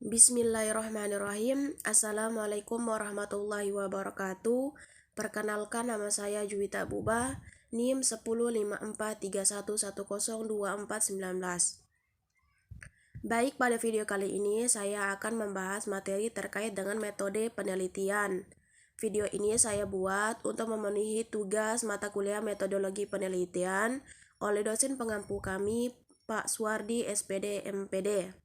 Bismillahirrahmanirrahim. Assalamualaikum warahmatullahi wabarakatuh. Perkenalkan, nama saya Juwita Buba, NIM 105431102419. Baik, pada video kali ini saya akan membahas materi terkait dengan metode penelitian. Video ini saya buat untuk memenuhi tugas mata kuliah metodologi penelitian oleh dosen pengampu kami, Pak Suwardi, SPD, MPD.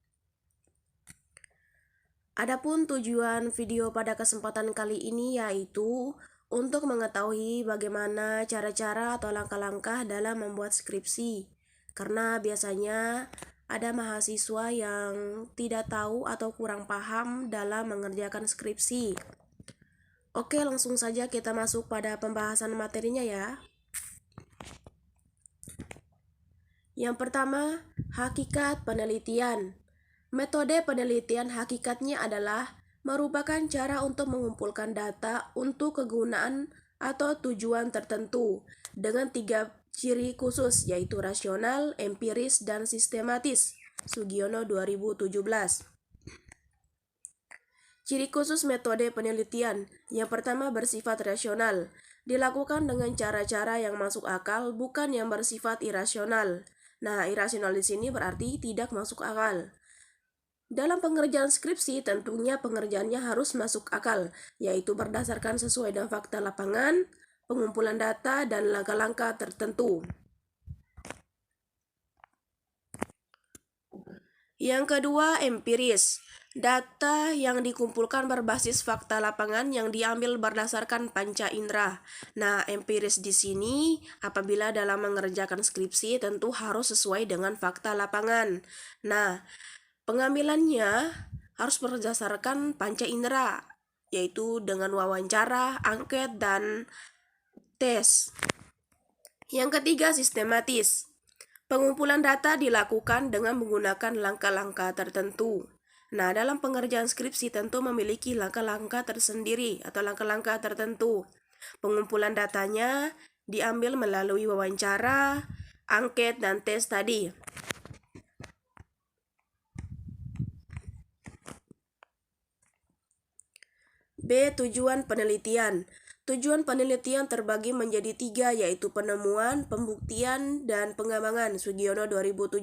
Adapun tujuan video pada kesempatan kali ini yaitu untuk mengetahui bagaimana cara-cara atau langkah-langkah dalam membuat skripsi. Karena biasanya ada mahasiswa yang tidak tahu atau kurang paham dalam mengerjakan skripsi. Oke, langsung saja kita masuk pada pembahasan materinya ya. Yang pertama, hakikat penelitian. Metode penelitian hakikatnya adalah merupakan cara untuk mengumpulkan data untuk kegunaan atau tujuan tertentu dengan 3 ciri khusus, yaitu rasional, empiris, dan sistematis. Sugiono 2017. Ciri khusus metode penelitian. Yang pertama, bersifat rasional. Dilakukan dengan cara-cara yang masuk akal, bukan yang bersifat irasional. Nah, irasional di sini berarti tidak masuk akal. Dalam pengerjaan skripsi, tentunya pengerjaannya harus masuk akal, yaitu berdasarkan sesuai dengan fakta lapangan, pengumpulan data, dan langkah-langkah tertentu. Yang kedua, empiris. Data yang dikumpulkan berbasis fakta lapangan yang diambil berdasarkan panca indera. Nah, empiris di sini apabila dalam mengerjakan skripsi tentu harus sesuai dengan fakta lapangan. Nah, pengambilannya harus berdasarkan panca indera, yaitu dengan wawancara, angket, dan tes. Yang ketiga, sistematis. Pengumpulan data dilakukan dengan menggunakan langkah-langkah tertentu. Nah, dalam pengerjaan skripsi tentu memiliki langkah-langkah tersendiri atau langkah-langkah tertentu. Pengumpulan datanya diambil melalui wawancara, angket, dan tes tadi. B. Tujuan penelitian. Tujuan penelitian terbagi menjadi 3, yaitu penemuan, pembuktian, dan pengembangan. Sugiono 2017.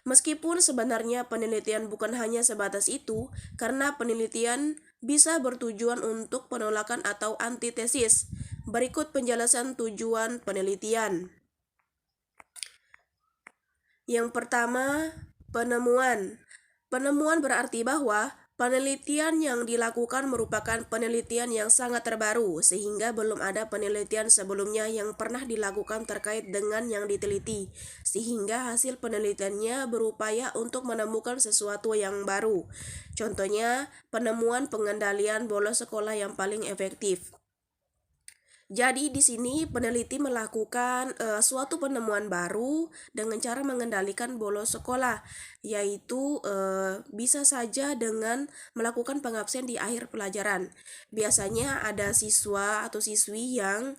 Meskipun sebenarnya penelitian bukan hanya sebatas itu, karena penelitian bisa bertujuan untuk penolakan atau antitesis. Berikut penjelasan tujuan penelitian. Yang pertama, penemuan. Penemuan berarti bahwa penelitian yang dilakukan merupakan penelitian yang sangat terbaru, sehingga belum ada penelitian sebelumnya yang pernah dilakukan terkait dengan yang diteliti, sehingga hasil penelitiannya berupaya untuk menemukan sesuatu yang baru. Contohnya, penemuan pengendalian bolos sekolah yang paling efektif. Jadi di sini peneliti melakukan suatu penemuan baru dengan cara mengendalikan bolos sekolah, yaitu bisa saja dengan melakukan pengabsen di akhir pelajaran. Biasanya ada siswa atau siswi yang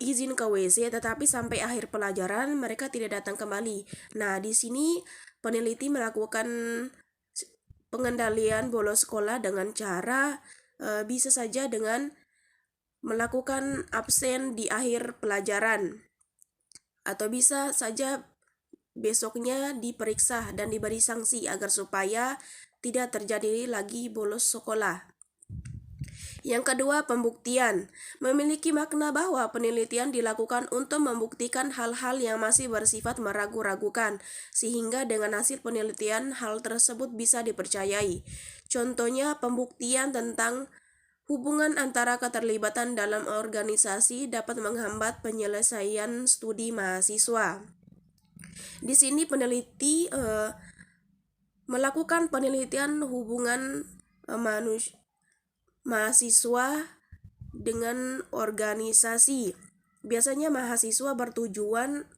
izin ke WC tetapi sampai akhir pelajaran mereka tidak datang kembali. Nah, di sini peneliti melakukan pengendalian bolos sekolah dengan cara bisa saja dengan melakukan absen di akhir pelajaran, atau bisa saja besoknya diperiksa dan diberi sanksi agar supaya tidak terjadi lagi bolos sekolah. Yang kedua, pembuktian. Memiliki makna bahwa penelitian dilakukan untuk membuktikan hal-hal yang masih bersifat meragu-ragukan, sehingga dengan hasil penelitian hal tersebut bisa dipercayai. Contohnya, pembuktian tentang hubungan antara keterlibatan dalam organisasi dapat menghambat penyelesaian studi mahasiswa. Di sini peneliti melakukan penelitian hubungan mahasiswa dengan organisasi. Biasanya mahasiswa bertujuan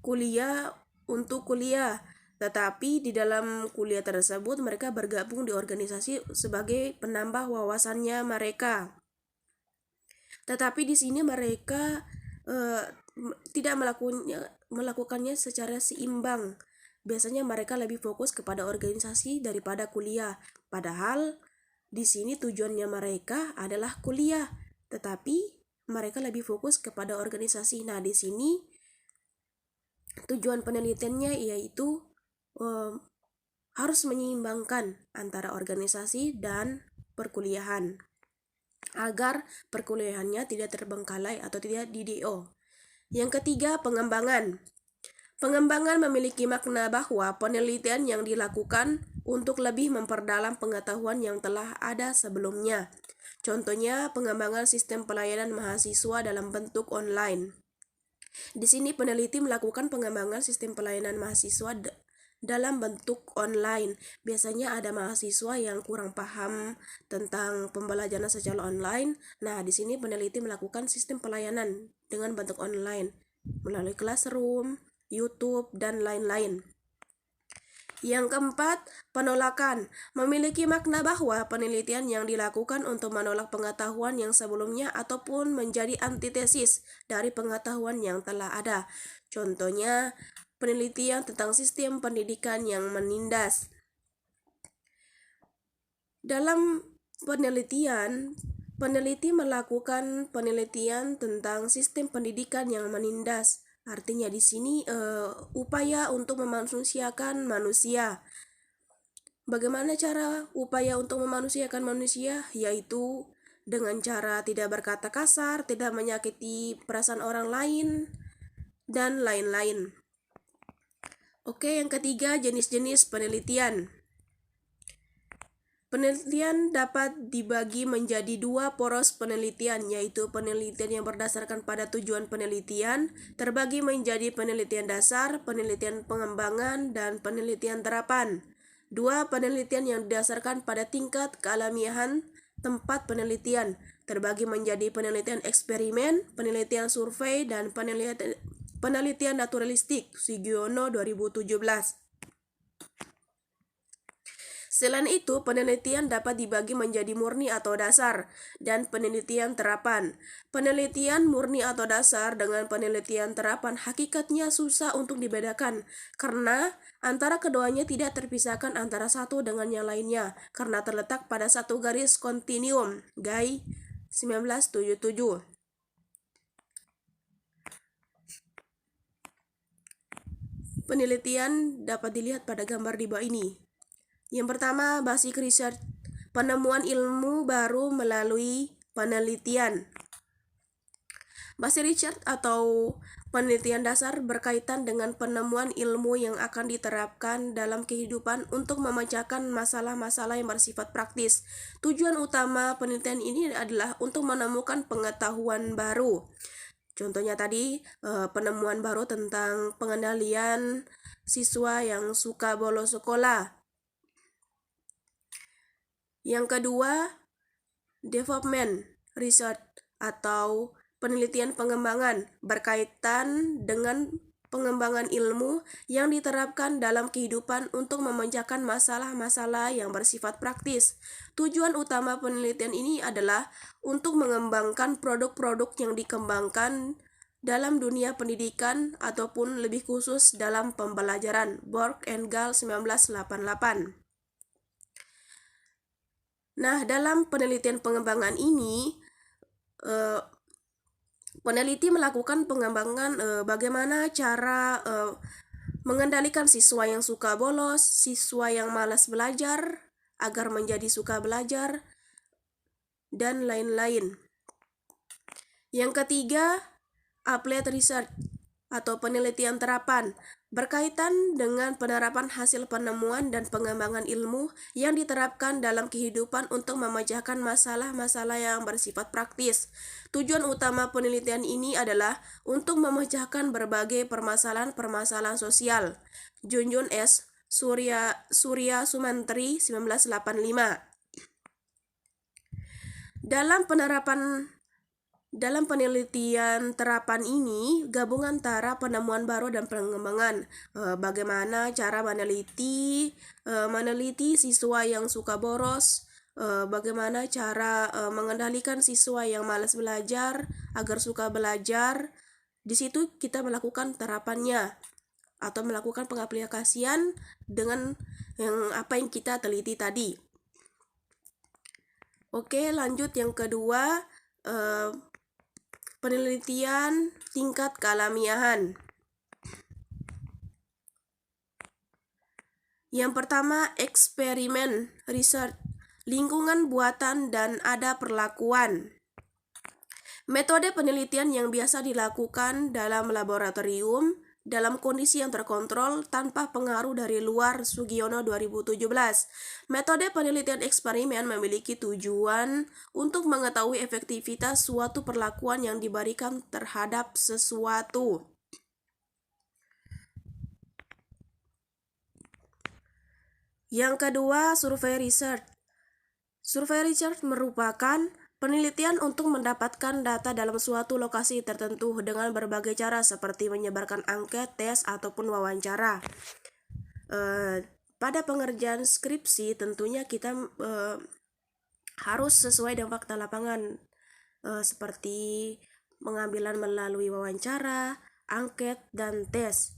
kuliah untuk kuliah, tetapi di dalam kuliah tersebut mereka bergabung di organisasi sebagai penambah wawasannya mereka. Tetapi di sini mereka tidak melakukannya secara seimbang. biasanya mereka lebih fokus kepada organisasi daripada kuliah. Padahal di sini tujuannya mereka adalah kuliah, tetapi mereka lebih fokus kepada organisasi. Nah, di sini tujuan penelitiannya yaitu harus menyeimbangkan antara organisasi dan perkuliahan agar perkuliahannya tidak terbengkalai atau tidak di-DO. Yang ketiga, pengembangan. Pengembangan memiliki makna bahwa penelitian yang dilakukan untuk lebih memperdalam pengetahuan yang telah ada sebelumnya. Contohnya, pengembangan sistem pelayanan mahasiswa dalam bentuk online. Di sini peneliti melakukan pengembangan sistem pelayanan mahasiswa dalam bentuk online. Biasanya ada mahasiswa yang kurang paham tentang pembelajaran secara online. Nah, di sini peneliti melakukan sistem pelayanan dengan bentuk online melalui Classroom, YouTube, dan lain-lain. Yang keempat, penolakan. Memiliki makna bahwa penelitian yang dilakukan untuk menolak pengetahuan yang sebelumnya ataupun menjadi antitesis dari pengetahuan yang telah ada. Contohnya, penelitian tentang sistem pendidikan yang menindas. Dalam penelitian, peneliti melakukan penelitian tentang sistem pendidikan yang menindas. Artinya di sini upaya untuk memanusiakan manusia. Bagaimana cara upaya untuk memanusiakan manusia? Yaitu dengan cara tidak berkata kasar, tidak menyakiti perasaan orang lain, dan lain-lain. Oke, yang ketiga, jenis-jenis penelitian. Penelitian dapat dibagi menjadi dua poros penelitian, yaitu penelitian yang berdasarkan pada tujuan penelitian, terbagi menjadi penelitian dasar, penelitian pengembangan, dan penelitian terapan. Dua penelitian yang didasarkan pada tingkat kealamiahan tempat penelitian, terbagi menjadi penelitian eksperimen, penelitian survei, dan penelitian naturalistik, Sugiono 2017. Selain itu, penelitian dapat dibagi menjadi murni atau dasar dan penelitian terapan. Penelitian murni atau dasar dengan penelitian terapan hakikatnya susah untuk dibedakan karena antara keduanya tidak terpisahkan antara satu dengan yang lainnya karena terletak pada satu garis kontinuum. Guy 1977. Penelitian dapat dilihat pada gambar di bawah ini. Yang pertama, basic research, penemuan ilmu baru melalui penelitian. Basic research atau penelitian dasar berkaitan dengan penemuan ilmu yang akan diterapkan dalam kehidupan untuk memecahkan masalah-masalah yang bersifat praktis. Tujuan utama penelitian ini adalah untuk menemukan pengetahuan baru. Contohnya tadi, penemuan baru tentang pengendalian siswa yang suka bolos sekolah. Yang kedua, development research atau penelitian pengembangan berkaitan dengan pengembangan ilmu yang diterapkan dalam kehidupan untuk memecahkan masalah-masalah yang bersifat praktis. Tujuan utama penelitian ini adalah untuk mengembangkan produk-produk yang dikembangkan dalam dunia pendidikan ataupun lebih khusus dalam pembelajaran. Borg and Gall 1988. Nah, dalam penelitian pengembangan ini, peneliti melakukan pengembangan bagaimana cara mengendalikan siswa yang suka bolos, siswa yang malas belajar, agar menjadi suka belajar, dan lain-lain. Yang ketiga, applied research atau penelitian terapan berkaitan dengan penerapan hasil penemuan dan pengembangan ilmu yang diterapkan dalam kehidupan untuk memecahkan masalah-masalah yang bersifat praktis. Tujuan utama penelitian ini adalah untuk memecahkan berbagai permasalahan-permasalahan sosial. Junjun S. Surya Sumantri 1985. Dalam penelitian terapan ini, gabungan antara penemuan baru dan pengembangan. Bagaimana cara meneliti siswa yang suka boros, bagaimana cara mengendalikan siswa yang malas belajar agar suka belajar. Di situ kita melakukan terapannya. atau melakukan pengaplikasian dengan apa yang kita teliti tadi. Oke, lanjut yang kedua, penelitian tingkat kealamiahan. Yang pertama, eksperimen research, lingkungan buatan dan ada perlakuan. Metode penelitian yang biasa dilakukan dalam laboratorium dalam kondisi yang terkontrol tanpa pengaruh dari luar. Sugiono 2017. Metode penelitian eksperimen memiliki tujuan untuk mengetahui efektivitas suatu perlakuan yang diberikan terhadap sesuatu. Yang kedua, survei research. Survei research merupakan penelitian untuk mendapatkan data dalam suatu lokasi tertentu dengan berbagai cara seperti menyebarkan angket, tes, ataupun wawancara. Pada pengerjaan skripsi tentunya kita harus sesuai dengan fakta lapangan, seperti pengambilan melalui wawancara, angket, dan tes.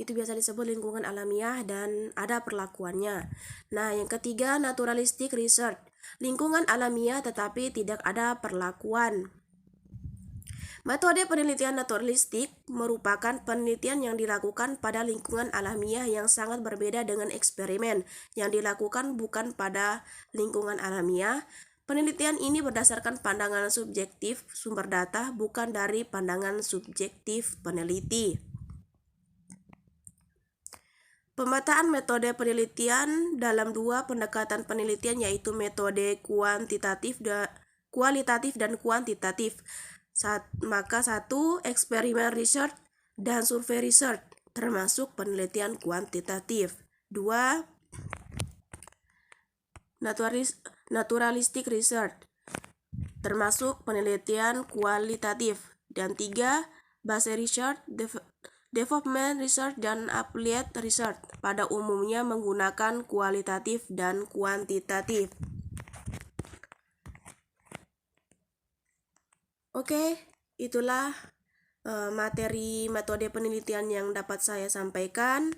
Itu biasa disebut lingkungan alamiah dan ada perlakuannya. Nah, yang ketiga, naturalistic research. Lingkungan alamiah tetapi tidak ada perlakuan. Metode penelitian naturalistik merupakan penelitian yang dilakukan pada lingkungan alamiah yang sangat berbeda dengan eksperimen yang dilakukan bukan pada lingkungan alamiah. Penelitian ini berdasarkan pandangan subjektif sumber data, bukan dari pandangan subjektif peneliti. Pemetaan metode penelitian dalam dua pendekatan penelitian, yaitu metode kualitatif dan kuantitatif. Maka satu, eksperimen research dan survei research, termasuk penelitian kuantitatif. Dua, naturalistic research, termasuk penelitian kualitatif. Dan tiga, base research, development research, dan applied research, pada umumnya menggunakan kualitatif dan kuantitatif. Oke, itulah materi metode penelitian yang dapat saya sampaikan.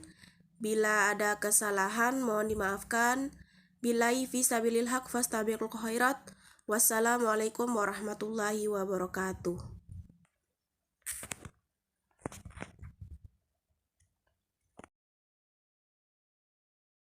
Bila ada kesalahan mohon dimaafkan. Billahi fisabilil haq fastabiqul khairat. Wassalamualaikum warahmatullahi wabarakatuh.